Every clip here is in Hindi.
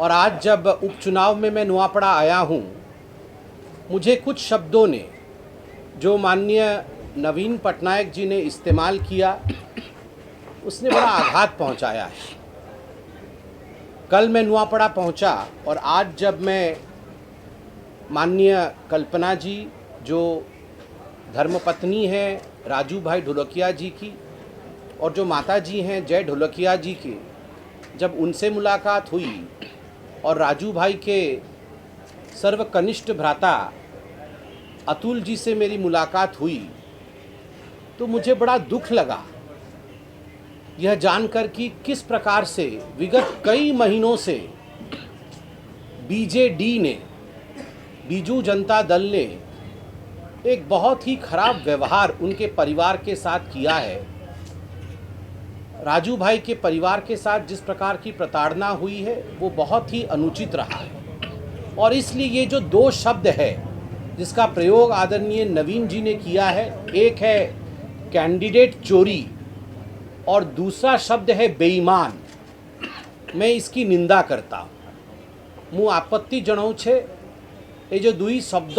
और आज जब उपचुनाव में मैं नुआपड़ा आया हूँ, मुझे कुछ शब्दों ने जो माननीय नवीन पटनायक जी ने इस्तेमाल किया, उसने बड़ा आघात पहुँचाया है। कल मैं नुआपड़ा पहुँचा और आज जब मैं माननीय कल्पना जी जो धर्मपत्नी हैं राजू भाई ढोलकिया जी की और जो माता जी हैं जय ढोलकिया जी की, जब उनसे मुलाकात हुई और राजू भाई के सर्वकनिष्ठ भ्राता अतुल जी से मेरी मुलाकात हुई, तो मुझे बड़ा दुख लगा यह जानकर कि किस प्रकार से विगत कई महीनों से बीजेडी ने, बीजू जनता दल ने एक बहुत ही खराब व्यवहार उनके परिवार के साथ किया है। राजू भाई के परिवार के साथ जिस प्रकार की प्रताड़ना हुई है वो बहुत ही अनुचित रहा है और इसलिए ये जो दो शब्द है जिसका प्रयोग आदरणीय नवीन जी ने किया है, एक है कैंडिडेट चोरी और दूसरा शब्द है बेईमान, मैं इसकी निंदा करता हूँ। मु आपत्ति जनाऊँ छे ये जो दुई शब्द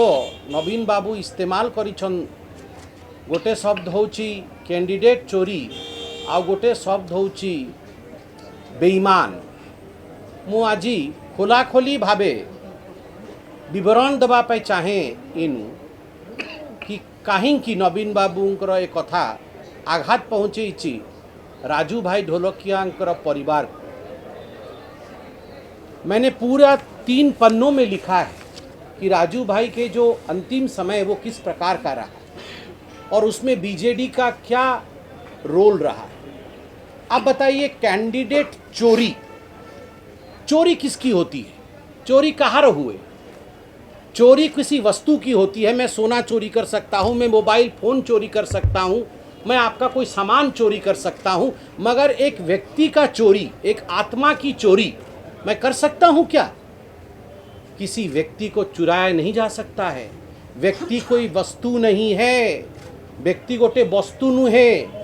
नवीन बाबू इस्तेमाल करिछन, गोटे शब्द होची कैंडिडेट चोरी आ गोटे शब्द होची बेईमान। मु आजी खोलाखोली भावे विवरण देवा पाई चाहे इनु कि काहींकि नवीन बाबूंकर ए कथा आघात पहुँचेछि राजू भाई ढोलकियांकर परिवार को। मैंने पूरा 3 पन्नों में लिखा है कि राजू भाई के जो अंतिम समय वो किस प्रकार का रहा और उसमें बीजेडी का क्या रोल रहा। अब बताइए, कैंडिडेट चोरी, चोरी किसकी होती है? चोरी कहाँ हुए? चोरी किसी वस्तु की होती है। मैं सोना चोरी कर सकता हूँ, मैं मोबाइल फ़ोन चोरी कर सकता हूँ, मैं आपका कोई सामान चोरी कर सकता हूँ, मगर एक व्यक्ति का चोरी, एक आत्मा की चोरी मैं कर सकता हूँ क्या? किसी व्यक्ति को चुराया नहीं जा सकता है। व्यक्ति कोई वस्तु नहीं है, व्यक्ति गोटे वस्तु नुहे,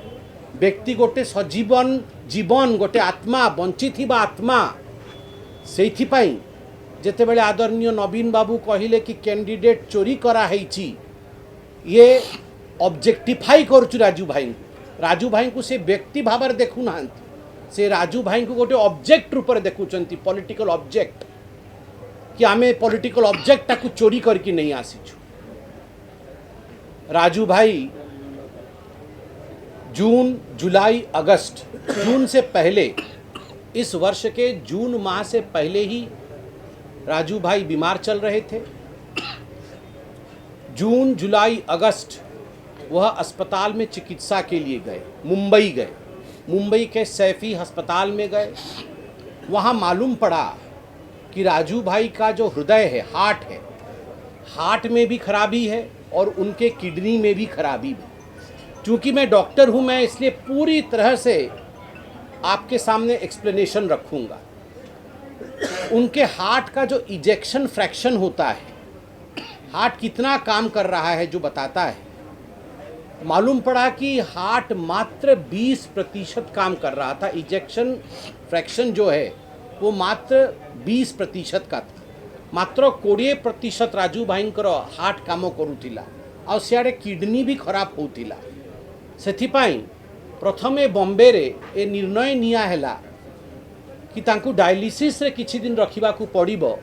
व्यक्ति गोटे सजीवन जीवन गोटे आत्मा बंची थिबा आत्मा। सेइथि पई जेते बेले आदरणीय नवीन बाबू कहिले कि कैंडिडेट चोरी करा हेछि, ये ऑब्जेक्टिफाई करूछु राजू भाई को से व्यक्ति भाव देखु ना, से राजू भाई को गोटे ऑब्जेक्ट रूप में देखुचंती, पॉलिटिकल ऑब्जेक्ट, कि आमे पॉलिटिकल ऑब्जेक्ट टाकू चोरी करके नहीं आसीछु। राजू भाई जून जुलाई अगस्त, जून से पहले, इस वर्ष के जून माह से पहले ही राजू भाई बीमार चल रहे थे। जून जुलाई अगस्त वह अस्पताल में चिकित्सा के लिए गए, मुंबई गए, मुंबई के सैफी अस्पताल में गए। वहाँ मालूम पड़ा कि राजू भाई का जो हृदय है, हार्ट है, हार्ट में भी खराबी है और उनके किडनी में भी खराबी है। चूँकि मैं डॉक्टर हूँ, मैं इसलिए पूरी तरह से आपके सामने एक्सप्लेनेशन रखूँगा। उनके हार्ट का जो इजेक्शन फ्रैक्शन होता है, हार्ट कितना काम कर रहा है जो बताता है, मालूम पड़ा कि हार्ट मात्र 20% काम कर रहा था। इजेक्शन फ्रैक्शन जो है वो मात्र 20% का था। मात्र 20% राजू भाईंकर हार्ट काम करूथिला और सियाड़े किडनी भी खराब होतिला। सेथिपाई प्रथमे बॉम्बे रे ए निर्णय निया हैला कि तांकु डायलिसिस रे किछि दिन रखिबा को पड़िबो,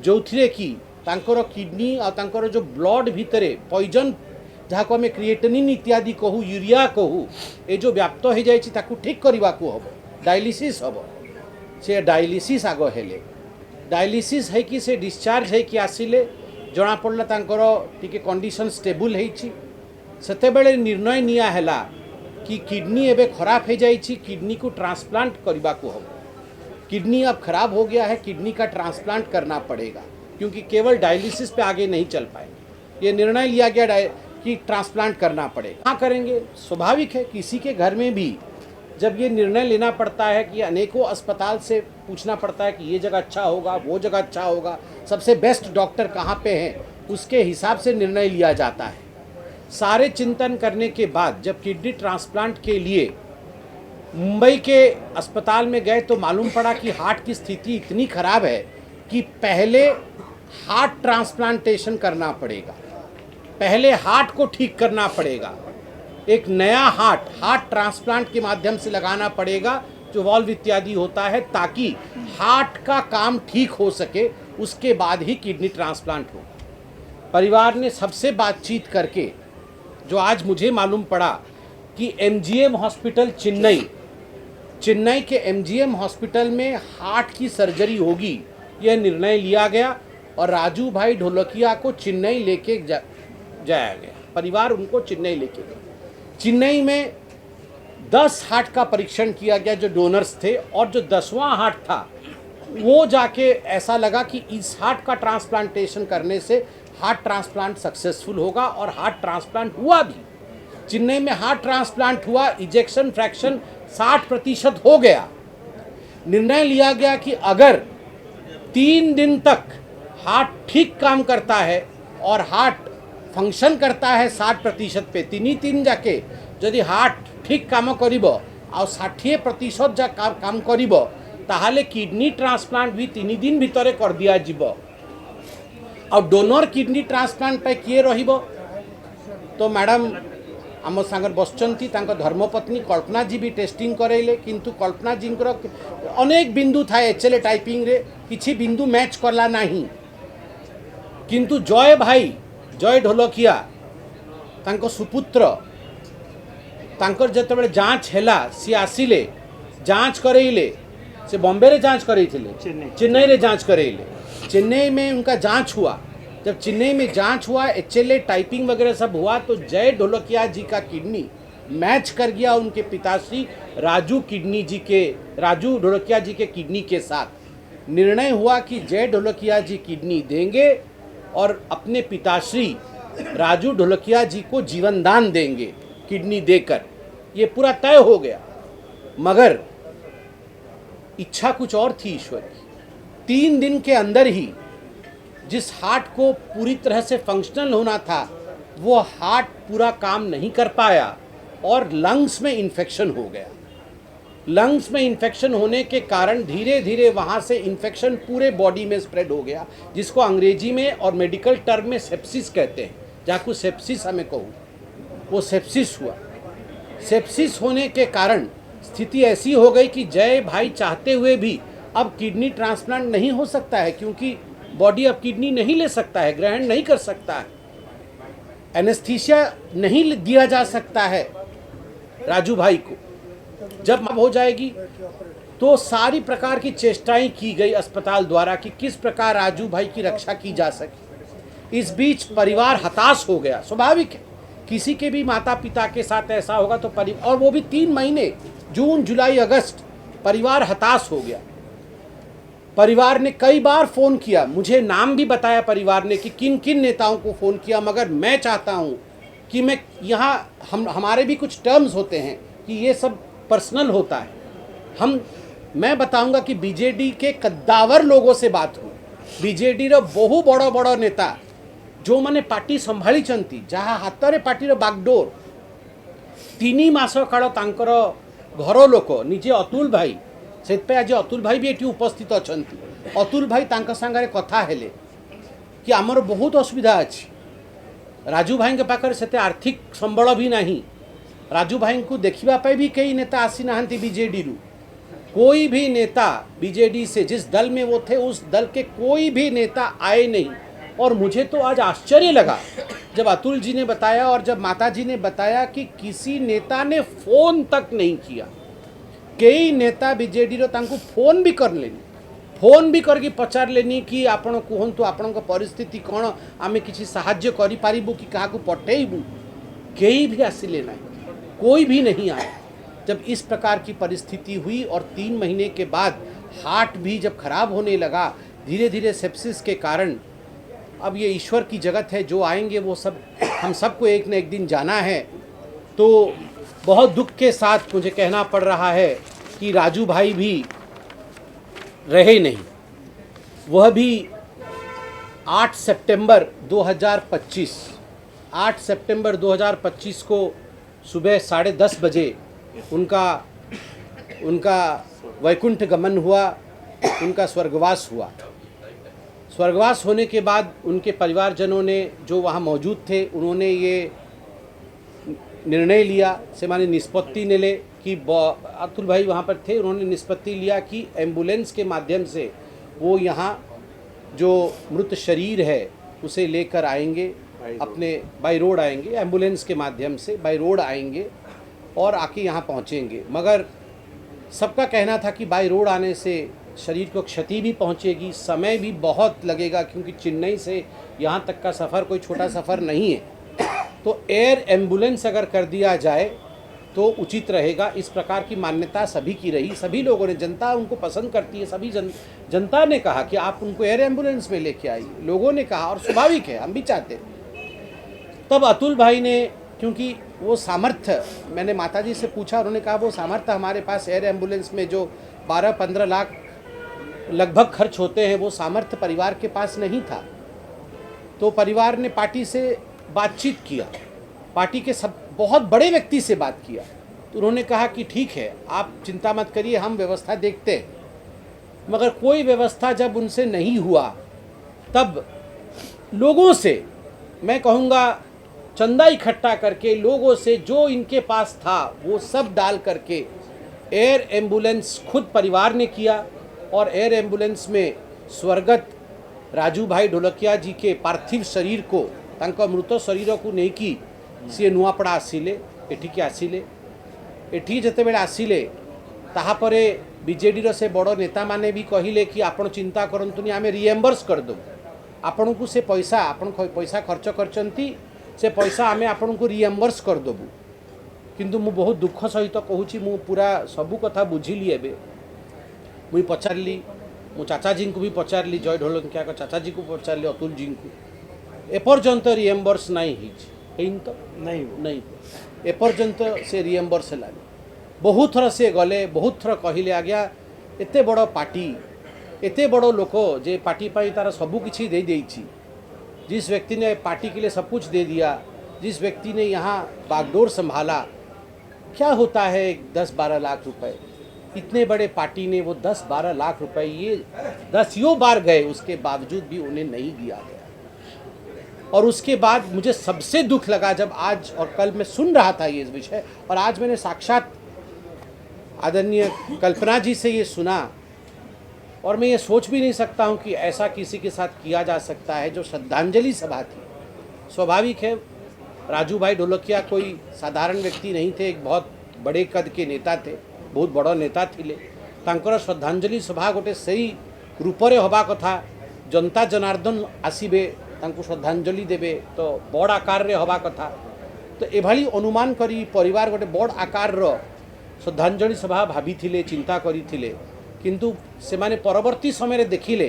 जोथिरे कि तांकर किडनी और तांकर जो ब्लड भितरे पॉइजन जहाँ को आम क्रिएटिनिन इत्यादि कहू, यूरिया कहू, ए जो व्याप्त हो जाए ताकू ठीक करने को हम, डायलिसिस हम। से डायलिसिस आग हेले, डायलिसिस है कि से डिस्चार्ज है कि आसिले जना पड़ला तांकर टिके कंडीशन स्टेबल है। सेतेबेले निर्णय निया हैला कि किडनी एबे खराब हो जाए, किडनी को ट्रांसप्लांट करने को हम। किडनी अब खराब हो गया है, किडनी का ट्रांसप्लांट करना पड़ेगा क्योंकि केवल डायलिसिस पे आगे नहीं चल पाएंगे। ये निर्णय लिया गया कि ट्रांसप्लांट करना पड़ेगा। कहाँ करेंगे? स्वाभाविक है, किसी के घर में भी जब ये निर्णय लेना पड़ता है कि अनेकों अस्पताल से पूछना पड़ता है कि ये जगह अच्छा होगा, वो जगह अच्छा होगा, सबसे बेस्ट डॉक्टर कहाँ पे हैं, उसके हिसाब से निर्णय लिया जाता है। सारे चिंतन करने के बाद जब किडनी ट्रांसप्लांट के लिए मुंबई के अस्पताल में गए तो मालूम पड़ा कि हार्ट की स्थिति इतनी खराब है कि पहले हार्ट ट्रांसप्लांटेशन करना पड़ेगा, पहले हार्ट को ठीक करना पड़ेगा, एक नया हार्ट ट्रांसप्लांट के माध्यम से लगाना पड़ेगा जो वॉल्व इत्यादि होता है, ताकि हार्ट का काम ठीक हो सके, उसके बाद ही किडनी ट्रांसप्लांट हो। परिवार ने सबसे बातचीत करके जो आज मुझे मालूम पड़ा कि एमजीएम हॉस्पिटल चेन्नई के एमजीएम हॉस्पिटल में हार्ट की सर्जरी होगी, यह निर्णय लिया गया और राजू भाई ढोलकिया को चेन्नई लेके जाया गया। परिवार उनको चेन्नई लेके गया। चेन्नई में 10 हार्ट का परीक्षण किया गया जो डोनर्स थे, और जो 10वां हार्ट था वो जाके ऐसा लगा कि इस हार्ट का ट्रांसप्लांटेशन करने से हार्ट ट्रांसप्लांट सक्सेसफुल होगा, और हार्ट ट्रांसप्लांट हुआ भी। चेन्नई में हार्ट ट्रांसप्लांट हुआ, इजेक्शन फ्रैक्शन 60% हो गया। निर्णय लिया गया कि अगर 3 दिन तक हार्ट ठीक काम करता है और हार्ट फंक्शन करता है 60% पे, 3 जाके यदि हार्ट ठीक काम करिब और 60% जा काम करिब, ताहले किडनी ट्रांसप्लांट भी 3 दिन भितर कर दिया जिवो। और डोनर किडनी ट्रांसप्लांट पे किए रहिबो, तो मैडम आम सागर बसचंती तांको धर्मपत्नी कल्पना जी भी टेस्टिंग करैले, किंतु कल्पना जी अनेक बिंदु थाए एचएलए टाइपिंग रे, किछि बिंदु मैच करला नहीं। किंतु जय ढोलकिया तांको सुपुत्र तांकर जेतेबेले जांच हैला, सी आसिले जांच करैले, से बॉम्बे रे जांच करैथिले, चेन्नई रे जांच करैले। चेन्नई में उनका जांच हुआ, जब चेन्नई में जांच हुआ, एचएलए टाइपिंग वगैरह सब हुआ, तो जय ढोलकिया जी का किडनी मैच कर गया उनके पिताश्री राजू ढोलकिया जी के किडनी के साथ। निर्णय हुआ कि जय ढोलकिया जी किडनी देंगे और अपने पिताश्री राजू ढोलकिया जी को जीवन दान देंगे किडनी देकर। ये पूरा तय हो गया, मगर इच्छा कुछ और थी ईश्वर की। 3 दिन के अंदर ही जिस हार्ट को पूरी तरह से फंक्शनल होना था, वो हार्ट पूरा काम नहीं कर पाया और लंग्स में इन्फेक्शन हो गया। लंग्स में इन्फेक्शन होने के कारण धीरे धीरे वहाँ से इन्फेक्शन पूरे बॉडी में स्प्रेड हो गया, जिसको अंग्रेजी में और मेडिकल टर्म में सेप्सिस कहते हैं। जाकू सेप्सिस हमें कहूँ, वो सेप्सिस हुआ। सेप्सिस होने के कारण स्थिति ऐसी हो गई कि जय भाई चाहते हुए भी अब किडनी ट्रांसप्लांट नहीं हो सकता है, क्योंकि बॉडी अब किडनी नहीं ले सकता है, ग्रहण नहीं कर सकता है, एनेस्थीसिया नहीं दिया जा सकता है राजू भाई को। जब अब हो जाएगी तो सारी प्रकार की चेष्टाएं की गई अस्पताल द्वारा कि किस प्रकार राजू भाई की रक्षा की जा सके। इस बीच परिवार हताश हो गया, स्वाभाविक है, किसी के भी माता पिता के साथ ऐसा होगा तो और वो भी 3 महीने, जून जुलाई अगस्त, परिवार हताश हो गया। परिवार ने कई बार फ़ोन किया, मुझे नाम भी बताया परिवार ने कि किन किन नेताओं को फ़ोन किया, मगर मैं चाहता हूँ कि मैं यहाँ हमारे भी कुछ टर्म्स होते हैं कि ये सब पर्सनल होता है। मैं बताऊंगा कि बीजेडी के कद्दावर लोगों से बात हुई। बीजेडी रो बहु बड़ बड़ नेता जो मैंने पार्टी संभाली चंती, जहाँ हाथ में पार्टी बागडोर, 3 मास काल तांकर घर लोक निजे अतुल भाई, से आज अतुल भाई भी ये उपस्थित अच्छा। अतुल भाई तांका संगे कथा हेले कि आमर बहुत असुविधा अच्छी, राजू भाई के पाखरे से आर्थिक संबल भी नहीं, राजू भाई को देखापी भी कई नेता आसी ना बीजेडी रु, कोई भी नेता बीजेडी से जिस दल में वो थे उस दल के कोई भी नेता आए नहीं। और मुझे तो आज आश्चर्य लगा जब अतुल जी ने बताया और जब माता जी ने बताया कि किसी नेता ने फ़ोन तक नहीं किया। कई नेता बीजेडी रो तांको फ़ोन भी कर लेनी, फ़ोन भी करके पचार लेनी कि आपण कहतु आपण परिस्थिति कौन, आमे किसी साहाय्य करि पारिबु कि काहाकू पठेइबु। कई भी आसिले ना, कोई भी नहीं आया। जब इस प्रकार की परिस्थिति हुई और 3 महीने के बाद हार्ट भी जब खराब होने लगा धीरे धीरे सेप्सिस के कारण, अब ये ईश्वर की जगत है, जो आएंगे वो सब हम सबको एक न एक दिन जाना है। तो बहुत दुख के साथ मुझे कहना पड़ रहा है कि राजू भाई भी रहे नहीं। वह भी 8 सितंबर 2025 को सुबह 10:30 बजे उनका उनका वैकुंठ गमन हुआ, उनका स्वर्गवास हुआ। स्वर्गवास होने के बाद उनके परिवारजनों ने जो वहाँ मौजूद थे, उन्होंने ये निर्णय लिया, से माने निष्पत्ति ने ले कि अतुल भाई वहाँ पर थे, उन्होंने निष्पत्ति लिया कि एम्बुलेंस के माध्यम से वो यहाँ जो मृत शरीर है उसे लेकर आएंगे, अपने बाई रोड आएंगे, एम्बुलेंस के माध्यम से बाई रोड आएंगे और आके यहाँ पहुँचेंगे। मगर सबका कहना था कि बाई रोड आने से शरीर को क्षति भी पहुँचेगी, समय भी बहुत लगेगा, क्योंकि चेन्नई से यहाँ तक का सफ़र कोई छोटा सफ़र नहीं है। तो एयर एम्बुलेंस अगर कर दिया जाए तो उचित रहेगा। इस प्रकार की मान्यता सभी की रही, सभी लोगों ने, जनता उनको पसंद करती है, सभी जनता ने कहा कि आप उनको एयर एम्बुलेंस में लेके आइए, लोगों ने कहा, और स्वाभाविक है, हम भी चाहते हैं। तब अतुल भाई ने, क्योंकि वो सामर्थ्य, मैंने माताजी से पूछा, उन्होंने कहा वो सामर्थ्य हमारे पास एयर एम्बुलेंस में जो 12-15 लाख लगभग खर्च होते हैं, वो सामर्थ्य परिवार के पास नहीं था। तो परिवार ने पार्टी से बातचीत किया, पार्टी के सब बहुत बड़े व्यक्ति से बात किया, तो उन्होंने कहा कि ठीक है, आप चिंता मत करिए, हम व्यवस्था देखते हैं। मगर कोई व्यवस्था जब उनसे नहीं हुआ, तब लोगों से, मैं कहूँगा चंदा इकट्ठा करके, लोगों से जो इनके पास था वो सब डाल करके एयर एम्बुलेंस खुद परिवार ने किया। और एयर एम्बुलेंस में स्वर्गत राजू भाई ढोलकिया जी के पार्थिव शरीर को, तांका मृत शरीर को नहीं कि सी नुआपड़ा आसिले, एठिकी आसिले, एठी जेतेबेले आसिले, ताहापरे बीजेडी से बड़ नेता माने भी कहिले कि आपण चिंता करंतुनी, आमे रिएम्बर्स कर दो आपण को, से पैसा आपण पैसा खर्च करचंती, से पैसा आमे आपण को रिएम्बर्स कर देबू। किंतु मु बहुत दुख सहित कहूँ, मु पूरा सबू कथा बुझिली। एबे मुई पचारली, मो चाचा जी को भी पचारली, जय ढोलकिया का चाचा जी को पचारली, अतुल जी को, एपर्यंत रिएम्बर्स नहीं हिन तो नहीं एपर्यंत से रिएम्बर्स है। बहुत थर से गले, बहुत थर कहले आज्ञा एते बड़ पार्टी, एते बड़ लोक जे पार्टी पाई तार सबू किछि दे देइछि, जिस व्यक्ति ने पार्टी के लिए सब कुछ दे दिया, जिस व्यक्ति ने यहाँ बागडोर संभाला, क्या होता है 10-12 लाख रुपए, इतने बड़े पार्टी ने वो 10-12 लाख रुपए ये 10 बार गए, उसके बावजूद भी उन्हें नहीं दिया गया। और उसके बाद मुझे सबसे दुख लगा जब आज और कल मैं सुन रहा था ये विषय, और आज मैंने साक्षात आदरणीय कल्पना जी से ये सुना, और मैं ये सोच भी नहीं सकता हूँ कि ऐसा किसी के साथ किया जा सकता है। जो श्रद्धांजलि सभा थी, स्वाभाविक है राजू भाई ढोलकिया कोई साधारण व्यक्ति नहीं थे, एक बहुत बड़े कद के नेता थे, बहुत बड़ नेता थिले। तांकर श्रद्धांजलि सभा गोटे सही रूपरे हवा कथा, जनता जनार्दन आसीबे, तांको श्रद्धांजलि देबे, तो बड़ आकार रे हवा कथा। तो एभली अनुमान करी परिवार गोटे बड़ आकार रो श्रद्धांजलि सभा भाभी थिले, चिंता करी थिले, किंतु से माने परवर्ती समय रे देखिले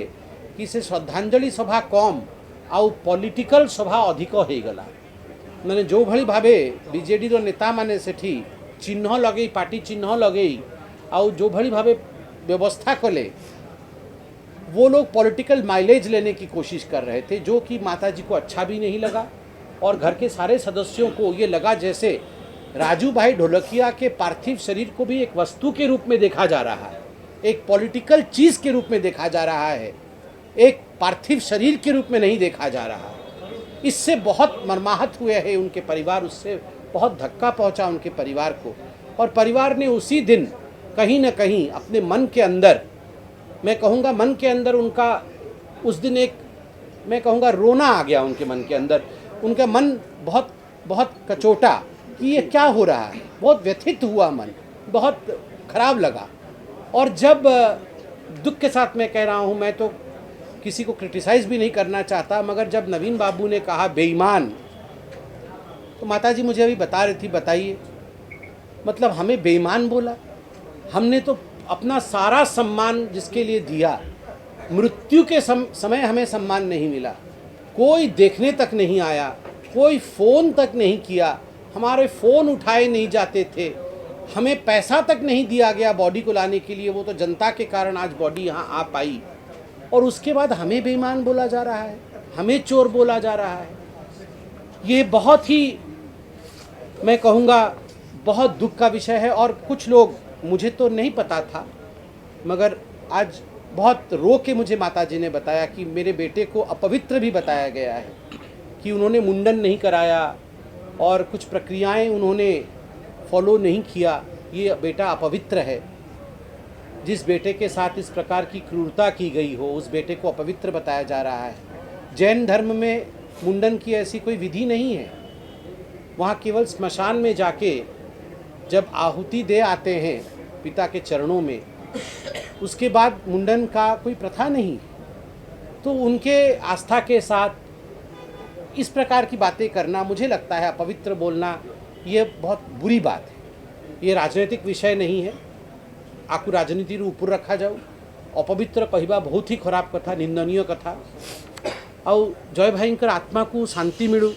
कि से श्रद्धांजलि सभा कम आउ पॉलिटिकल सभा अधिक हो गला। माने जो भली भावे बीजेडी रो नेता माने सेठी चिन्ह लगे, पार्टी चिन्ह लगे, आउ जो भली भावे व्यवस्था कले, वो लोग पॉलिटिकल माइलेज लेने की कोशिश कर रहे थे, जो कि माताजी को अच्छा भी नहीं लगा। और घर के सारे सदस्यों को ये लगा जैसे राजू भाई ढोलकिया के पार्थिव शरीर को भी एक वस्तु के रूप में देखा जा रहा है, एक पॉलिटिकल चीज़ के रूप में देखा जा रहा है, एक पार्थिव शरीर के रूप में नहीं देखा जा रहा। इससे बहुत मर्माहत हुए हैं उनके परिवार, उससे बहुत धक्का पहुंचा उनके परिवार को। और परिवार ने उसी दिन कहीं न कहीं अपने मन के अंदर, मैं कहूँगा मन के अंदर उनका उस दिन एक, मैं कहूँगा रोना आ गया उनके मन के अंदर। उनका मन बहुत बहुत कचोटा कि ये क्या हो रहा है, बहुत व्यथित हुआ मन, बहुत खराब लगा। और जब दुख के साथ मैं कह रहा हूँ, मैं तो किसी को क्रिटिसाइज़ भी नहीं करना चाहता, मगर जब नवीन बाबू ने कहा बेईमान, तो माताजी मुझे अभी बता रही थी, बताइए मतलब हमें बेईमान बोला? हमने तो अपना सारा सम्मान जिसके लिए दिया, मृत्यु के समय हमें सम्मान नहीं मिला, कोई देखने तक नहीं आया, कोई फ़ोन तक नहीं किया, हमारे फ़ोन उठाए नहीं जाते थे, हमें पैसा तक नहीं दिया गया बॉडी को लाने के लिए। वो तो जनता के कारण आज बॉडी यहाँ आ पाई, और उसके बाद हमें बेईमान बोला जा रहा है, हमें चोर बोला जा रहा है। ये बहुत ही, मैं कहूँगा बहुत दुख का विषय है। और कुछ लोग मुझे तो नहीं पता था, मगर आज बहुत रो के मुझे माताजी ने बताया कि मेरे बेटे को अपवित्र भी बताया गया है, कि उन्होंने मुंडन नहीं कराया और कुछ प्रक्रियाएं उन्होंने फॉलो नहीं किया, ये बेटा अपवित्र है। जिस बेटे के साथ इस प्रकार की क्रूरता की गई हो उस बेटे को अपवित्र बताया जा रहा है। जैन धर्म में मुंडन की ऐसी कोई विधि नहीं है, वहाँ केवल स्मशान में जाके जब आहुति दे आते हैं पिता के चरणों में, उसके बाद मुंडन का कोई प्रथा नहीं। तो उनके आस्था के साथ इस प्रकार की बातें करना, मुझे लगता है अपवित्र बोलना, ये बहुत बुरी बात है। ये राजनीतिक विषय नहीं है, आपको राजनीति ऊपर रखा जाऊ। अपवित्र कहवा बहुत ही खराब कथा, निंदनीय कथा। आउ जय भाई आत्मा को शांति मिलू।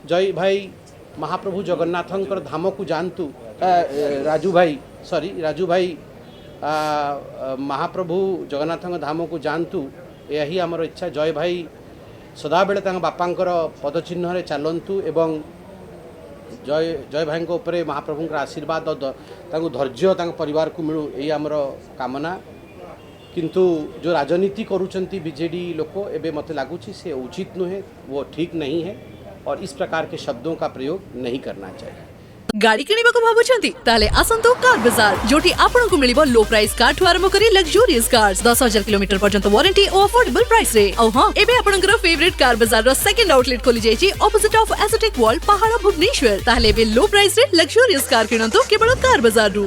जय भाई महाप्रभु जगन्नाथंकर धाम को जानतु। राजू भाई महाप्रभु जगन्नाथ धाम को जानतु, यही आमर इच्छा। जय भाई सदा बेले बापांकर पदचिन्ह चलतु एवं जय भाई उपरे महाप्रभुंकर आशीर्वाद और धैर्य परिवार को मिलू, यही आमर कामना। किंतु जो राजनीति करुचंती बीजेडी लोक एबे मते लागुची से उचित नुहे, वो ठीक नहीं है और इस प्रकार के शब्दों का प्रयोग नहीं करना चाहिए। गाड़ी किणिबाकु भाबुछंती ताले आसंतो कार बाजार, जोटी आपनकु मिलिबो लो प्राइस कार ठु आरंभ करी लग्जरियस कार्स 10,000 किलोमीटर पर्यंत वारंटी और अफोर्डेबल प्राइस रे। औ हां, एबे आपनकर फेवरेट कार बाजार रो सेकंड आउटलेट खोली जायछि ऑपोजिट ऑफ एसोटेक वॉल पहाड़ भुवनेश्वर। ताले एबे लो प्राइस रे लग्जरियस कार किणंतो केवल कार बाजार रु।